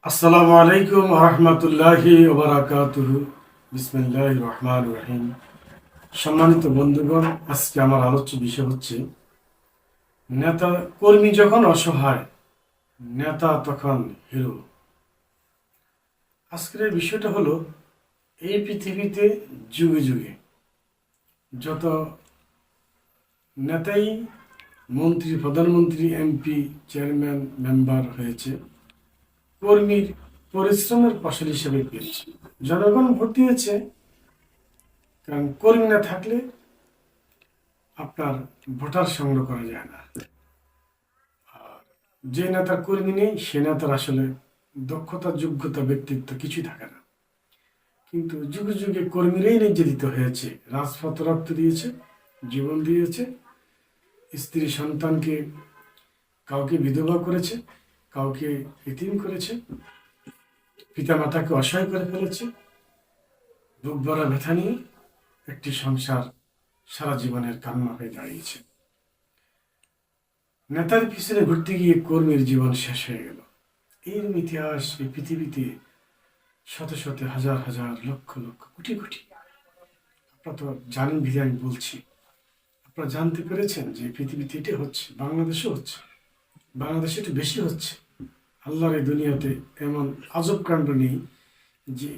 আসসালামু আলাইকুম রহমতুল্লাহি ওবারাকাতুহু। বিসমিল্লাহির রহমানির রহিম। সম্মানিত বন্ধুগণ, আজকে আমার আলোচ্য বিষয় হচ্ছে নেতা কর্মী যখন অসহায়, নেতা তখন হিরো। আজকের এই বিষয়টা হলো, এই পৃথিবীতে যুগে যুগে যত নেতাই মন্ত্রী, প্রধানমন্ত্রী, এমপি, চেয়ারম্যান, মেম্বার হয়েছে, কর্মীর পরিশ্রমের ফসল হিসেবে পেয়েছে। জনগণ ভোট দিয়েছে, কারণ কর্মী না থাকলে আপনার ভোটার সংগ্রহ করা যায় না। আর যে নেতার কর্মী নেই, সে নেতার আসলে দক্ষতা, যোগ্যতা, ব্যক্তিত্ব কিছুই থাকে না। কিন্তু যুগে যুগে কর্মীরাই নির্যাতিত হয়েছে, রাজপথ রক্ত দিয়েছে, জীবন দিয়েছে, স্ত্রী সন্তানকে কাউকে বিধবা করেছে, কাউকে এতিম করেছে, পিতামাতাকে অসহায় করে ফেলেছে। বুক ভরা ব্যথা নিয়ে একটি সংসার সারা জীবনের কান্না হয়ে দাঁড়িয়েছে। নেতার পিছনে ঘুরতে গিয়ে কর্মীর জীবন শেষ হয়ে গেল। এরকম ইতিহাস এই পৃথিবীতে শত শত, হাজার হাজার, লক্ষ লক্ষ, কোটি কোটি। আপনারা তো জানেন বিধে আমি বলছি। আপনারা জানতে পেরেছেন যে পৃথিবীতে এটা হচ্ছে, বাংলাদেশও হচ্ছে, বাংলাদেশে একটু বেশি হচ্ছে। আল্লাহর এই দুনিয়াতে এমন আজব কাণ্ড নেই যে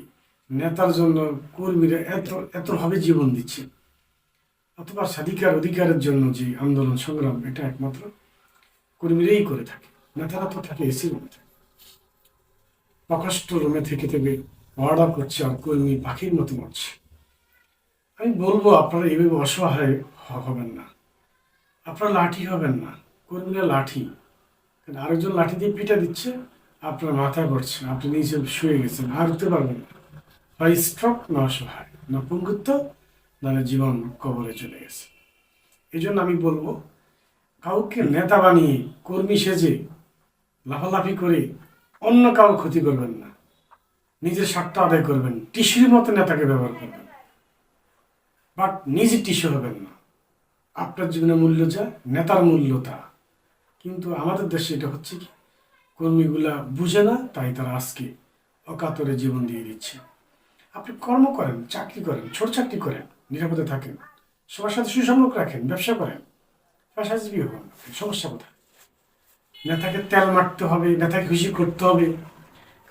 নেতার জন্য কর্মীরা এতভাবে জীবন দিচ্ছে, অথবা স্বাধিকার অধিকারের জন্য যে আন্দোলন সংগ্রাম, এটা একমাত্র কর্মীরাই করে থাকে। নেতারা তো থাকে এসি রুমে, থাকে প্রকোষ্ঠ রুমে থেকে থেকে অর্ডার করছে, আর কর্মী পাখির মতো মরছে। আমি বলবো, আপনারা এইভাবে অসহায় হবেন না, আপনারা লাঠি হবেন না। কর্মীরা লাঠি, আরেকজন লাঠি দিয়ে পিটা দিচ্ছে, আপনার মাথায় পড়ছে, আপনি নিচে শুয়ে গেছেন, আর উঠতে পারবেন না। হয় স্ট্রোক, না অসহায়, না পঙ্গুত্ব, না জীবন কবরে চলে গেছে। এই জন্য আমি বলবো, কাউকে নেতা বানিয়ে কর্মী সেজে লাফালাফি করে অন্য কাউ ক্ষতি করবেন না। নিজের স্বার্থ আদায় করবেন, টিস্যুর মতো নেতাকে ব্যবহার করবেন, বাট নিজে টিস্যু হবেন না। আপনার জীবনের মূল্য যা, নেতার মূল্য তা। কিন্তু আমাদের দেশে এটা হচ্ছে কি, কর্মীগুলা বুঝে না, তাই তারা আজকে অকাতরে জীবন দিয়ে দিচ্ছে। আপনি কর্ম করেন, চাকরি করেন, ছোট চাকরি করেন, নিরাপদে থাকেন, সবার সাথে সুসম্পর্ক রাখেন, ব্যবসা করেন, পেশাজীবী হন, সমস্যা কোথায়? নেতাকে তেল মারতে হবে, নেতাকে খুশি করতে হবে,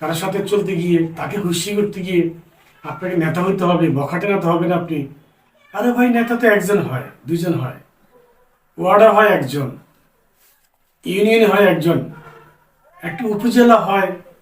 কারোর সাথে চলতে গিয়ে, তাকে খুশি করতে গিয়ে আপনাকে নেতা হইতে হবে, বখাটে নেতা হবেন আপনি। আরে ভাই, নেতা তো একজন হয়, দুজন হয়, ওয়ার্ডার হয় একজন, ইউনিয়ন হয় একজন, একটা উপজেলা হয়,